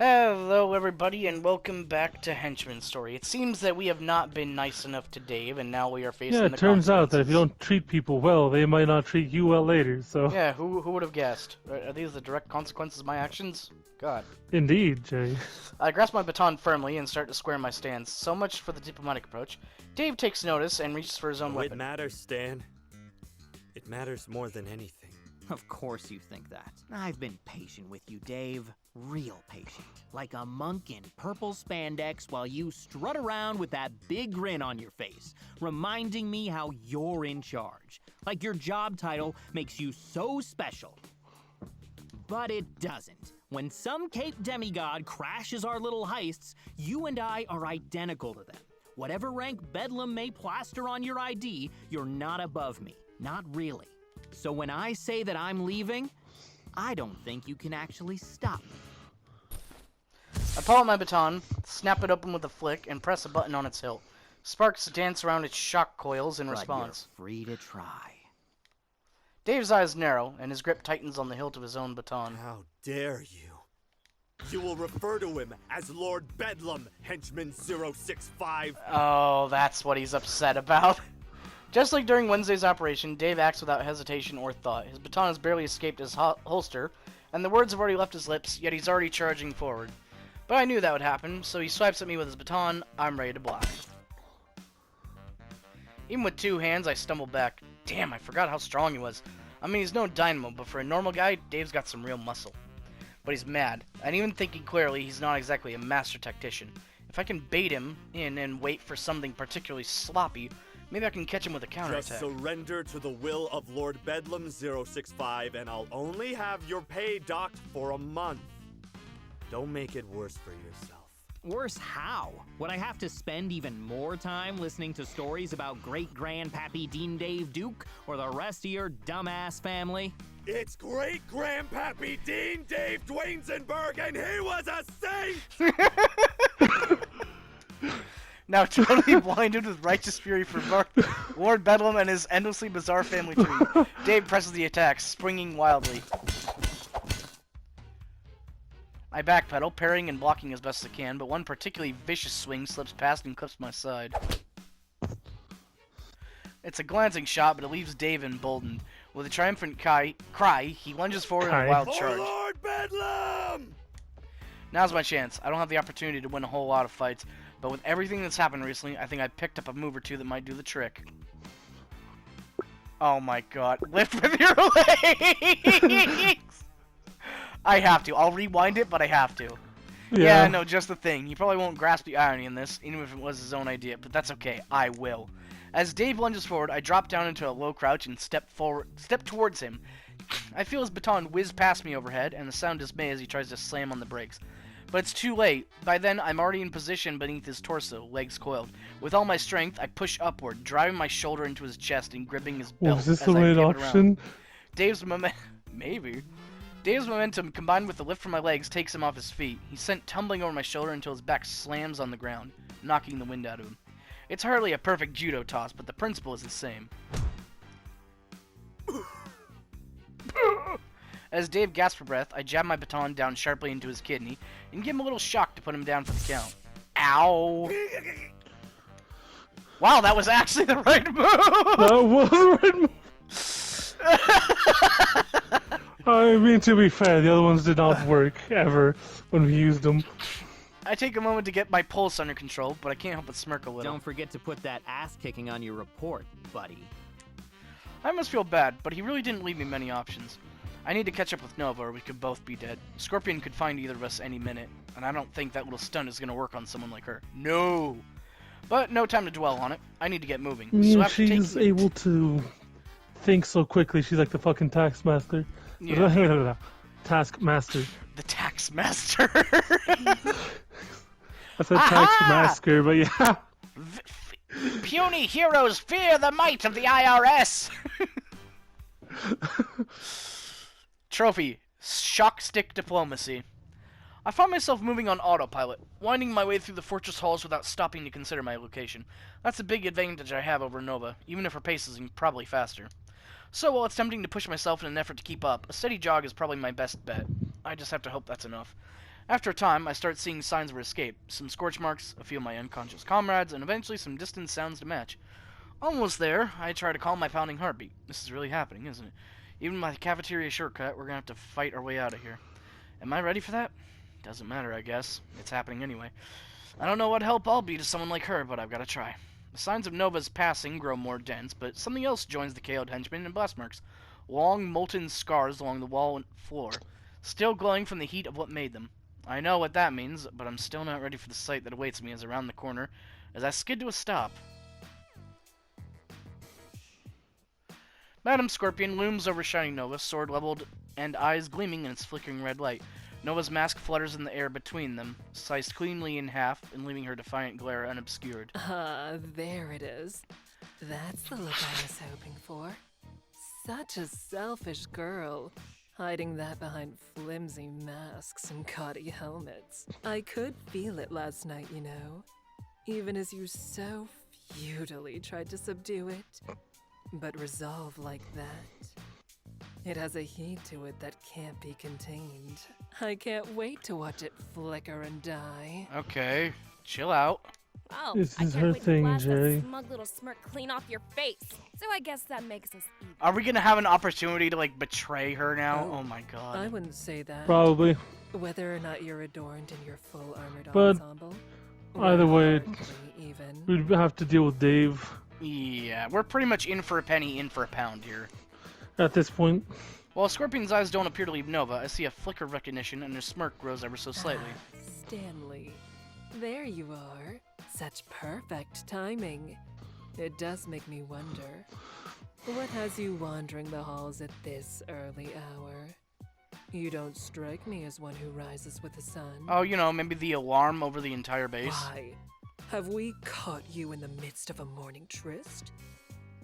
Hello, everybody, and welcome back to Henchman Story. It seems that we have not been nice enough to Dave, and now we are facing Yeah, the it turns out that if you consequences. don't treat people well, they might not treat you well later, so... Yeah, who would have guessed? Are these the direct consequences of my actions? God. Indeed, Jay. I grasp my baton firmly and start to square my stance. So much for the diplomatic approach. Dave takes notice and reaches for his own weapon. It matters, Stan. It matters more than anything. Of course you think that. I've been patient with you, Dave. Real patient. Like a monk in purple spandex while you strut around with that big grin on your face, reminding me how you're in charge. Like your job title makes you so special. But it doesn't. When some Cape demigod crashes our little heists, you and I are identical to them. Whatever rank Bedlam may plaster on your ID, you're not above me. Not really. So when I say that I'm leaving, I don't think you can actually stop me. I pull out my baton, snap it open with a flick, and press a button on its hilt. Sparks dance around its shock coils in response. But you're free to try. Dave's eyes narrow, and his grip tightens on the hilt of his own baton. How dare you? You will refer to him as Lord Bedlam, Henchman 065. Oh, that's what he's upset about. Just like during Wednesday's operation, Dave acts without hesitation or thought. His baton has barely escaped his holster, and the words have already left his lips, yet he's already charging forward. But I knew that would happen, so he swipes at me with his baton. I'm ready to block. Even with two hands, I stumble back. Damn, I forgot how strong he was. I mean, he's no dynamo, but for a normal guy, Dave's got some real muscle. But he's mad, and even thinking clearly, he's not exactly a master tactician. If I can bait him in and wait for something particularly sloppy, maybe I can catch him with a counterattack. Just surrender to the will of Lord Bedlam 065, and I'll only have your pay docked for a month. Don't make it worse for yourself. Worse how? Would I have to spend even more time listening to stories about great-grandpappy Dean Dave Duke or the rest of your dumbass family? It's great-grandpappy Dean Dave Dwaynesenberg, and he was a saint! Now totally blinded with righteous fury for Lord Bedlam and his endlessly bizarre family tree, Dave presses the attack, springing wildly. I backpedal, parrying and blocking as best as I can, but one particularly vicious swing slips past and clips my side. It's a glancing shot, but it leaves Dave emboldened. With a triumphant cry, he lunges forward in a wild charge. For Lord Bedlam! Now's my chance. I don't have the opportunity to win a whole lot of fights, but with everything that's happened recently, I think I picked up a move or two that might do the trick. Oh my god. Lift with your legs! I have to. I'll rewind it, but I have to. Yeah, no, just the thing. He probably won't grasp the irony in this, even if it was his own idea, but that's okay. I will. As Dave lunges forward, I drop down into a low crouch and step towards him. I feel his baton whiz past me overhead, and the sound dismay as he tries to slam on the brakes. But it's too late. By then, I'm already in position beneath his torso, legs coiled. With all my strength, I push upward, driving my shoulder into his chest and gripping his belt. Was this as the I right pivot option? around. Dave's maybe. Dave's momentum, combined with the lift from my legs, takes him off his feet. He's sent tumbling over my shoulder until his back slams on the ground, knocking the wind out of him. It's hardly a perfect judo toss, but the principle is the same. As Dave gasps for breath, I jab my baton down sharply into his kidney and give him a little shock to put him down for the count. Ow! Wow, that was actually the right move! That was the right move! I mean, to be fair, the other ones did not work, ever, when we used them. I take a moment to get my pulse under control, but I can't help but smirk a little. Don't forget to put that ass-kicking on your report, buddy. I must feel bad, but he really didn't leave me many options. I need to catch up with Nova, or we could both be dead. Scorpion could find either of us any minute, and I don't think that little stunt is going to work on someone like her. No! But no time to dwell on it. I need to get moving. So after she's taking... able to think so quickly. She's like the fucking taskmaster. Yeah. Taskmaster. The taxmaster. I said taskmaster, but yeah. Puny heroes fear the might of the IRS. Trophy. Shock stick diplomacy. I found myself moving on autopilot, winding my way through the fortress halls without stopping to consider my location. That's a big advantage I have over Nova, even if her pace is probably faster. So while it's tempting to push myself in an effort to keep up, a steady jog is probably my best bet. I just have to hope that's enough. After a time, I start seeing signs of her escape. Some scorch marks, a few of my unconscious comrades, and eventually some distant sounds to match. Almost there, I try to calm my pounding heartbeat. This is really happening, isn't it? Even my cafeteria shortcut, we're gonna have to fight our way out of here. Am I ready for that? Doesn't matter, I guess. It's happening anyway. I don't know what help I'll be to someone like her, but I've gotta try. The signs of Nova's passing grow more dense, but something else joins the KO'd henchmen in blast marks. Long, molten scars along the wall and floor, still glowing from the heat of what made them. I know what that means, but I'm still not ready for the sight that awaits me as around the corner, as I skid to a stop. Madam Scorpion looms over shining Nova, sword leveled and eyes gleaming in its flickering red light. Nova's mask flutters in the air between them, sliced cleanly in half and leaving her defiant glare unobscured. There it is. That's the look I was hoping for. Such a selfish girl, hiding that behind flimsy masks and gaudy helmets. I could feel it last night, you know, even as you so futilely tried to subdue it. But resolve like that, it has a heat to it that can't be contained. I can't wait to watch it flicker and die. Okay, chill out. Oh, This I is can't her wait to thing, blast that Jerry. smug little smirk clean off your face. So I guess that makes us even. Are we gonna have an opportunity to, like, betray her now? Oh my god. I wouldn't say that. Probably. Whether or not you're adorned in your full armored But ensemble. either way, hardly even. we'd have to deal with Dave Yeah, we're pretty much in for a penny, in for a pound here. at this point. While Scorpion's eyes don't appear to leave Nova, I see a flicker of recognition and her smirk grows ever so slightly. Stanley, there you are. Such perfect timing. It does make me wonder, what has you wandering the halls at this early hour? You don't strike me as one who rises with the sun. Oh, you know, maybe the alarm over the entire base. Why? Have we caught you in the midst of a morning tryst?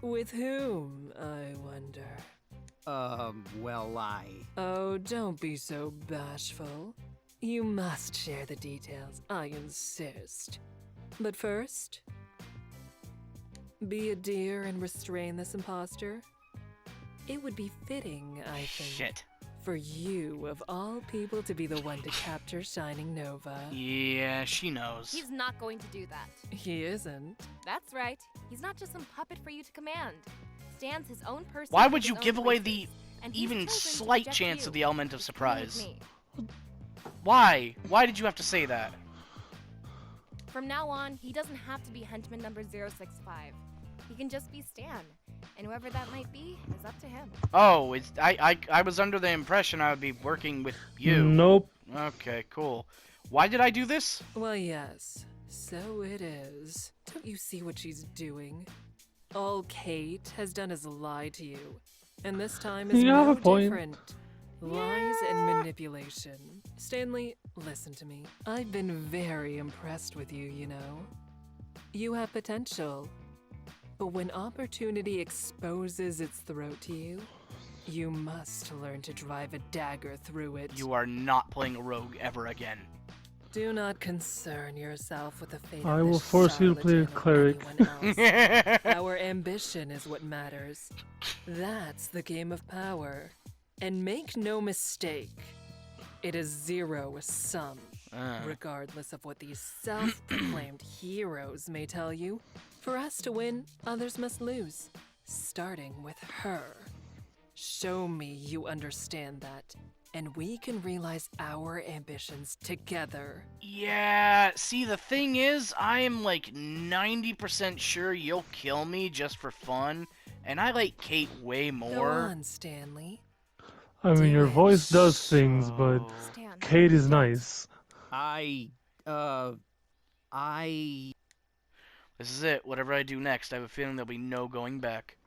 With whom, I wonder? Well, Oh, don't be so bashful. You must share the details, I insist. But first, be a dear and restrain this impostor. It would be fitting, I think, Shit. for you, of all people, to be the one to capture Shining Nova. Yeah, she knows. He's not going to do that. He isn't. That's right. He's not just some puppet for you to command. Stan's his own person. Why with would his you own give away choices, the and he's even chosen to slight reject chance you. of the element of He's coming with surprise? me. Why? Why did you have to say that? From now on, he doesn't have to be henchman number 065. He can just be Stan. And whoever that might be is up to him. Oh, I was under the impression I would be working with you. Nope. Okay, cool. Why did I do this? Well, yes. So it is. Don't you see what she's doing? All Kate has done is lie to you. And this time is You have no a point. different. Lies and manipulation. Stanley, listen to me. I've been very impressed with you, you know. You have potential. But when opportunity exposes its throat to you, you must learn to drive a dagger through it. You are not playing a rogue ever again. Do not concern yourself with the fate I of will this force you to play a charlatan or cleric. anyone else. Our ambition is what matters. That's the game of power. And make no mistake, it is zero-sum. Regardless of what these self-proclaimed heroes may tell you, for us to win, others must lose. Starting with her. Show me you understand that, and we can realize our ambitions together. Yeah, see, the thing is, I am like 90% sure you'll kill me just for fun, and I like Kate way Go more. on, Stanley. I mean, your Do it. voice does things, but Stan. Kate is nice. This is it. Whatever I do next, I have a feeling there'll be no going back.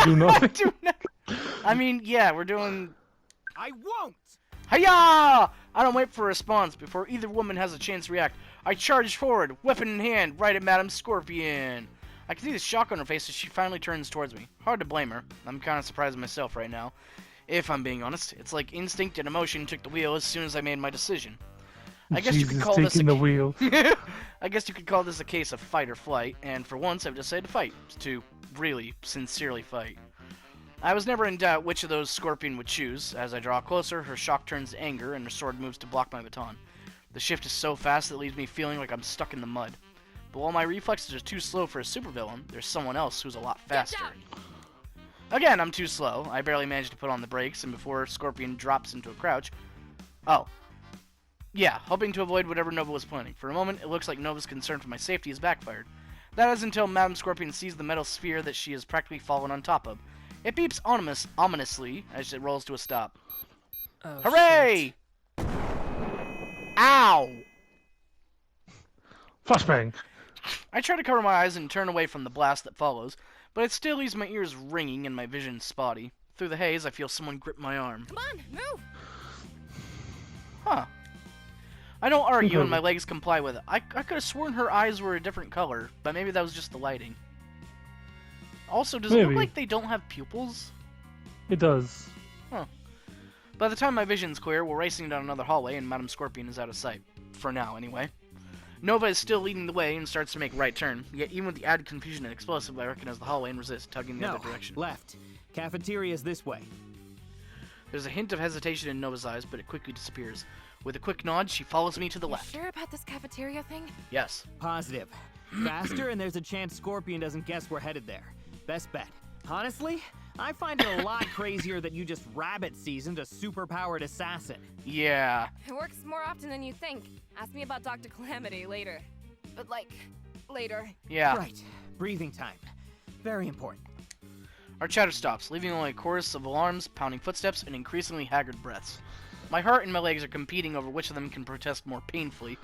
Do nothing. Do ne- I mean, yeah, we're doing... I won't! Hiya! I don't wait for a response before either woman has a chance to react. I charge forward, weapon in hand, right at Madam Scorpion. I can see the shock on her face as she finally turns towards me. Hard to blame her. I'm kind of surprised at myself right now. If I'm being honest, it's like instinct and emotion took the wheel as soon as I made my decision. I guess you could Jesus call this taking the wheel. I guess you could call this a case of fight or flight, and for once I've decided to fight. To really, sincerely fight. I was never in doubt which of those Scorpion would choose. As I draw closer, her shock turns to anger, and her sword moves to block my baton. The shift is so fast that it leaves me feeling like I'm stuck in the mud. But while my reflexes are too slow for a supervillain, there's someone else who's a lot faster. Again, I'm too slow. I barely manage to put on the brakes, and before Scorpion drops into a crouch... Oh. Yeah, hoping to avoid whatever Nova was planning. For a moment, it looks like Nova's concern for my safety is backfired. That is until Madame Scorpion sees the metal sphere that she has practically fallen on top of. It beeps ominously as it rolls to a stop. Oh, Hooray! shit. Ow! Flashbang. I try to cover my eyes and turn away from the blast that follows, but it still leaves my ears ringing and my vision spotty. Through the haze, I feel someone grip my arm. Come on, move! Huh. I don't argue and my legs comply with it. I could have sworn her eyes were a different color, but maybe that was just the lighting. Also, does it look like they don't have pupils? It does. Huh. By the time my vision's clear, we're racing down another hallway and Madame Scorpion is out of sight. For now, anyway. Nova is still leading the way and starts to make a right turn, yet even with the added confusion and explosive, I recognize the hallway and resist, tugging the other direction. Left. Cafeteria's this way. There's a hint of hesitation in Nova's eyes, but it quickly disappears. With a quick nod, she follows me to the left. Sure about this cafeteria thing? Yes. Positive. Faster, and there's a chance Scorpion doesn't guess we're headed there. Best bet. Honestly, I find it a lot crazier that you just rabbit seasoned a superpowered assassin. Yeah. It works more often than you think. Ask me about Dr. Calamity later. But, like, later. Yeah. Right. Breathing time. Very important. Our chatter stops, leaving only a chorus of alarms, pounding footsteps, and increasingly haggard breaths. My heart and my legs are competing over which of them can protest more painfully,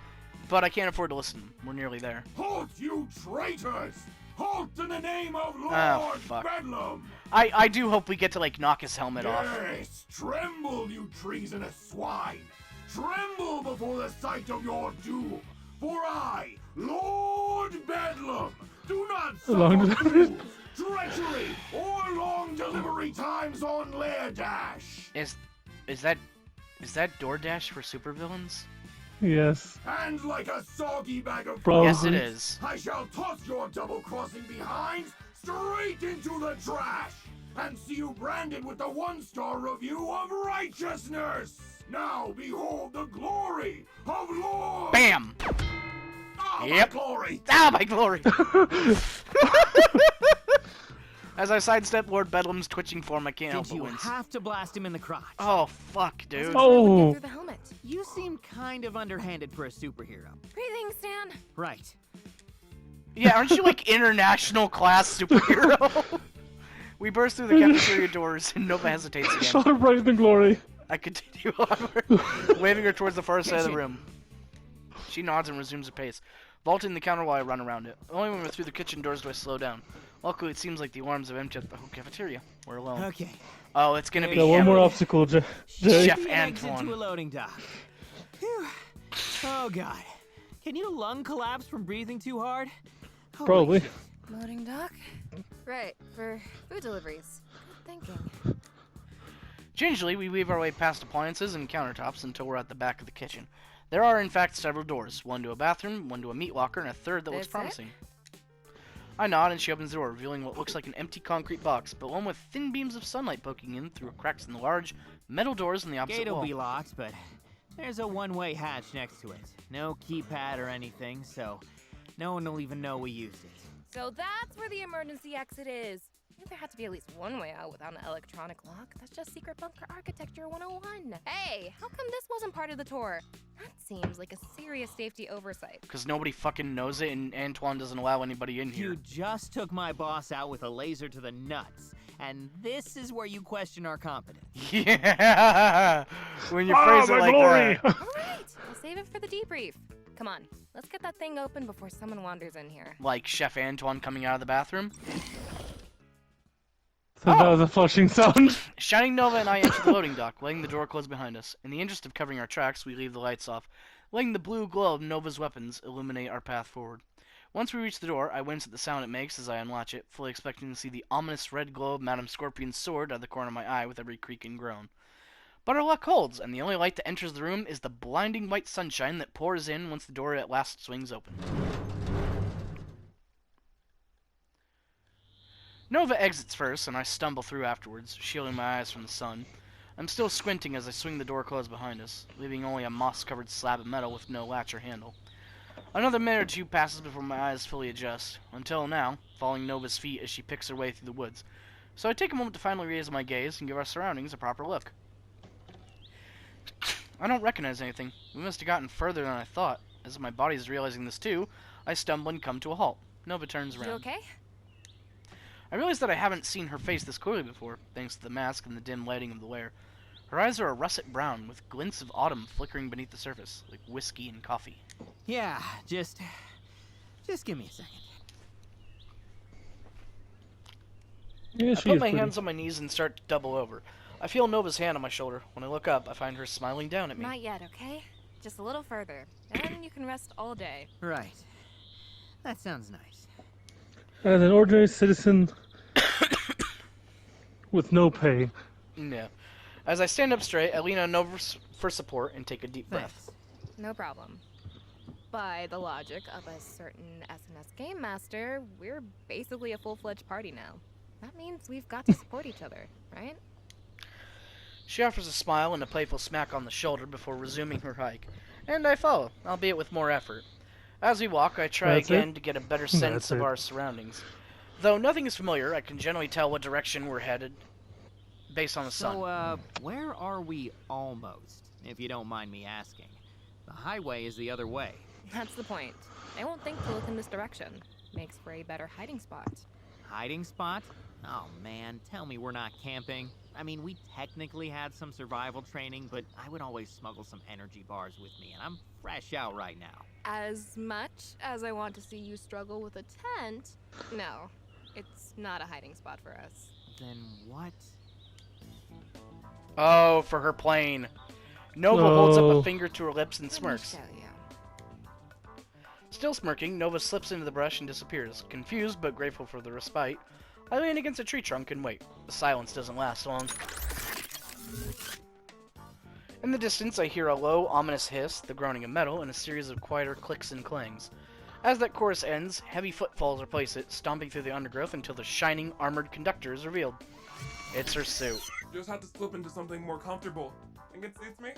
but I can't afford to listen. We're nearly there. Halt, you traitors! Halt in the name of Lord Bedlam! I do hope we get to, like, knock his helmet off. Yes, tremble, you treasonous swine! Tremble before the sight of your doom! For I, Lord Bedlam, do not suffer fools, treachery, or long delivery times on Lairdash! Is that DoorDash for supervillains? Yes. And like a soggy bag of Probably. Yes, it is. I shall toss your double-crossing behind straight into the trash and see you branded with the one-star review of righteousness. Now behold the glory of Lord. Bam! Ah, Yep. my glory. Ah, my glory! As I sidestep Lord Bedlam's twitching form, I can't help Did but you wince. have to blast him in the crotch? Oh, fuck, dude. Oh. Through the helmet. You seem kind of underhanded for a superhero. Breathing, Stan. Right. Yeah, aren't you, like, international class superhero? We burst through the cafeteria doors, and Nova hesitates again. Shot her brighter than glory. I continue onward, waving her towards the far side of the room. She nods and resumes her pace, vaulting the counter while I run around it. Only when we're through the kitchen doors do I slow down. Luckily, it seems like the alarms have emptied the whole cafeteria. We're alone. Okay. Oh, it's gonna be Yeah, one him. more obstacle, Jay. Chef Exit to a Antoine. loading dock. Whew. Oh god. Can you lung collapse from breathing too hard? Holy Probably. shit. Loading dock? Right, for food deliveries. Good thinking. Gingerly, we weave our way past appliances and countertops until we're at the back of the kitchen. There are, in fact, several doors. One to a bathroom, one to a meat locker, and a third that looks That's it? promising. I nod and she opens the door, revealing what looks like an empty concrete box, but one with thin beams of sunlight poking in through cracks in the large metal doors on the opposite Gate'll wall. be locked, but there's a one-way hatch next to it. No keypad or anything, so no one will even know we used it. So that's where the emergency exit is. I think there had to be at least one way out without an electronic lock. That's just secret bunker architecture 101. Hey, how come this wasn't part of the tour? That seems like a serious safety oversight. Because nobody fucking knows it and Antoine doesn't allow anybody in here. You just took my boss out with a laser to the nuts, and this is where you question our competence. Yeah! When you phrase it my like glory! that. All right, we'll save it for the debrief. Come on, let's get that thing open before someone wanders in here. Like Chef Antoine coming out of the bathroom. So that was a flushing sound. Shining Nova and I enter the loading dock, letting the door close behind us. In the interest of covering our tracks, we leave the lights off, letting the blue glow of Nova's weapons illuminate our path forward. Once we reach the door, I wince at the sound it makes as I unlatch it, fully expecting to see the ominous red glow of Madame Scorpion's sword out of the corner of my eye with every creak and groan. But our luck holds, and the only light that enters the room is the blinding white sunshine that pours in once the door at last swings open. Nova exits first, and I stumble through afterwards, shielding my eyes from the sun. I'm still squinting as I swing the door closed behind us, leaving only a moss-covered slab of metal with no latch or handle. Another minute or two passes before my eyes fully adjust, until now, following Nova's feet as she picks her way through the woods. So I take a moment to finally raise my gaze and give our surroundings a proper look. I don't recognize anything. We must have gotten further than I thought. As my body is realizing this too, I stumble and come to a halt. Nova turns around. You okay? I realize that I haven't seen her face this clearly before, thanks to the mask and the dim lighting of the lair. Her eyes are a russet brown, with glints of autumn flickering beneath the surface, like whiskey and coffee. Yeah, just give me a second. Yeah, I she put is my pretty. hands on my knees and start to double over. I feel Nova's hand on my shoulder. When I look up, I find her smiling down at me. Not yet, okay? Just a little further. Then you can rest all day. Right. That sounds nice. As an ordinary citizen with no pay. Yeah. As I stand up straight, I lean on Nova for support and take a deep breath. Thanks. No problem. By the logic of a certain SNS game master, we're basically a full-fledged party now. That means we've got to support each other, right? She offers a smile and a playful smack on the shoulder before resuming her hike, and I follow, albeit with more effort. As we walk, I try That's again it? to get a better sense That's of it. our surroundings. Though nothing is familiar, I can generally tell what direction we're headed based on the sun. So, where are we almost, if you don't mind me asking? The highway is the other way. That's the point. They won't think to look in this direction. Makes for a better hiding spot. Hiding spot? Oh man, tell me we're not camping. I mean, we technically had some survival training, but I would always smuggle some energy bars with me, and I'm fresh out right now. As much as I want to see you struggle with a tent, no, it's not a hiding spot for us. Then what? Oh, for her plane. Nova holds up a No. finger to her lips and smirks. Let me show you. Still smirking, Nova slips into the brush and disappears. Confused but grateful for the respite, I lean against a tree trunk and wait. The silence doesn't last long. In the distance, I hear a low, ominous hiss, the groaning of metal, and a series of quieter clicks and clangs. As that chorus ends, heavy footfalls replace it, stomping through the undergrowth until the shining, armored conductor is revealed. It's her suit. Just have to slip into something more comfortable. Think it suits me?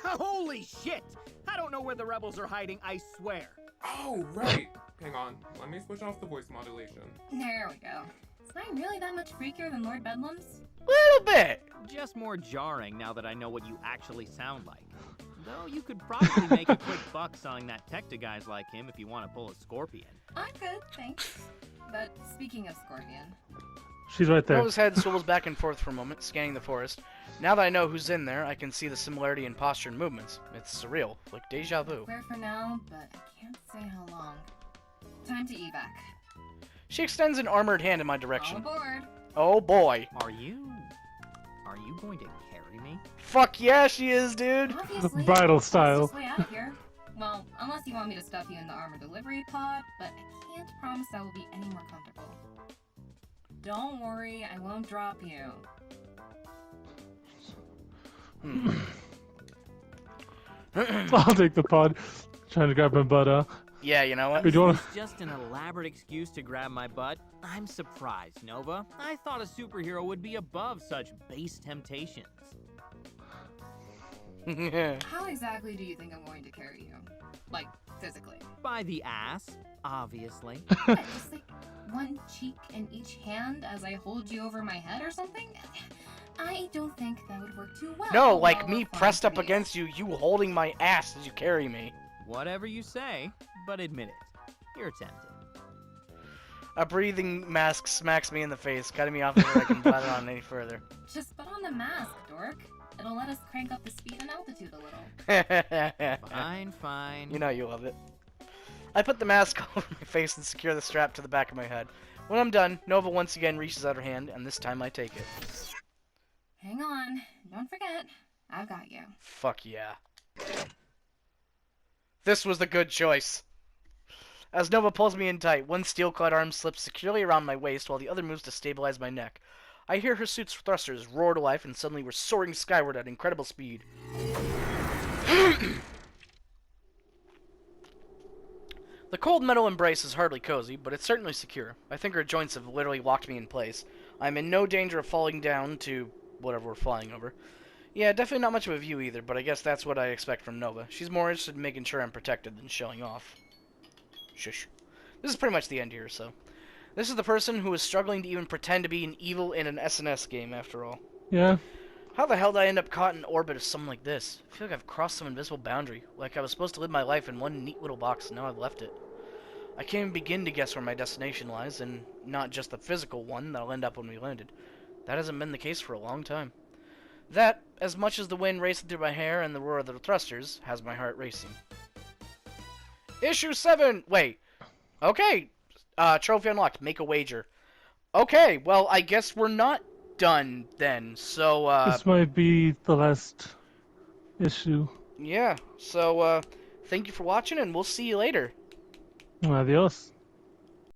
Holy shit! I don't know where the rebels are hiding, I swear. Oh, right. Hang on. Let me switch off the voice modulation. There we go. Is mine really that much freakier than Lord Bedlam's? Little bit! Just more jarring now that I know what you actually sound like. Though you could probably make a quick buck selling that tech to guys like him if you want to pull a scorpion. I'm good, thanks. But speaking of Scorpion, She's right there. Nova's head swivels back and forth for a moment, scanning the forest. Now that I know who's in there, I can see the similarity in posture and movements. It's surreal, like deja vu. clear for now, but I can't say how long. Time to evac. She extends an armored hand in my All direction. aboard. Oh boy. Are you going to carry me? Fuck yeah, she is, dude! Obviously, Bridal it's style. this way out of here. Well, unless you want me to stuff you in the armor delivery pod, but I can't promise that will be any more comfortable. Don't worry, I won't drop you. I'll take the pod. Trying to grab my butt. Yeah, you know what? Wait, do you wanna... It's just an elaborate excuse to grab my butt. I'm surprised, Nova. I thought a superhero would be above such base temptations. How exactly do you think I'm going to carry you? Like, physically? By the ass, obviously. What, just like one cheek in each hand as I hold you over my head or something? I don't think that would work too well. No, like while me we're flying pressed up through against you, you holding my ass as you carry me. Whatever you say, but admit it. You're tempted. A breathing mask smacks me in the face, cutting me off before I can blather on any further. Just put on the mask, dork. It'll let us crank up the speed and altitude a little. Fine, fine. You know you love it. I put the mask over my face and secure the strap to the back of my head. When I'm done, Nova once again reaches out her hand, and this time I take it. Hang on. Don't forget. I've got you. Fuck yeah. This was the good choice. As Nova pulls me in tight, one steel-clad arm slips securely around my waist while the other moves to stabilize my neck. I hear her suit's thrusters roar to life, and suddenly we're soaring skyward at incredible speed. The The cold metal embrace is hardly cozy, but it's certainly secure. I think her joints have literally locked me in place. I'm in no danger of falling down to whatever we're flying over. Yeah, definitely not much of a view either, but I guess that's what I expect from Nova. She's more interested in making sure I'm protected than showing off. Shush. This is pretty much the end here, so. This is the person who is struggling to even pretend to be an evil in an SNS game, after all. Yeah. How the hell did I end up caught in orbit of something like this? I feel like I've crossed some invisible boundary. Like I was supposed to live my life in one neat little box, and now I've left it. I can't even begin to guess where my destination lies, and not just the physical one that I'll end up when we landed. That hasn't been the case for a long time. That, as much as the wind racing through my hair and the roar of the thrusters, has my heart racing. Issue 7! Wait. Okay. Trophy unlocked. Make a wager. Okay, well, I guess we're not done then, so, This might be the last issue. yeah, so, thank you for watching, and we'll see you later. Adios.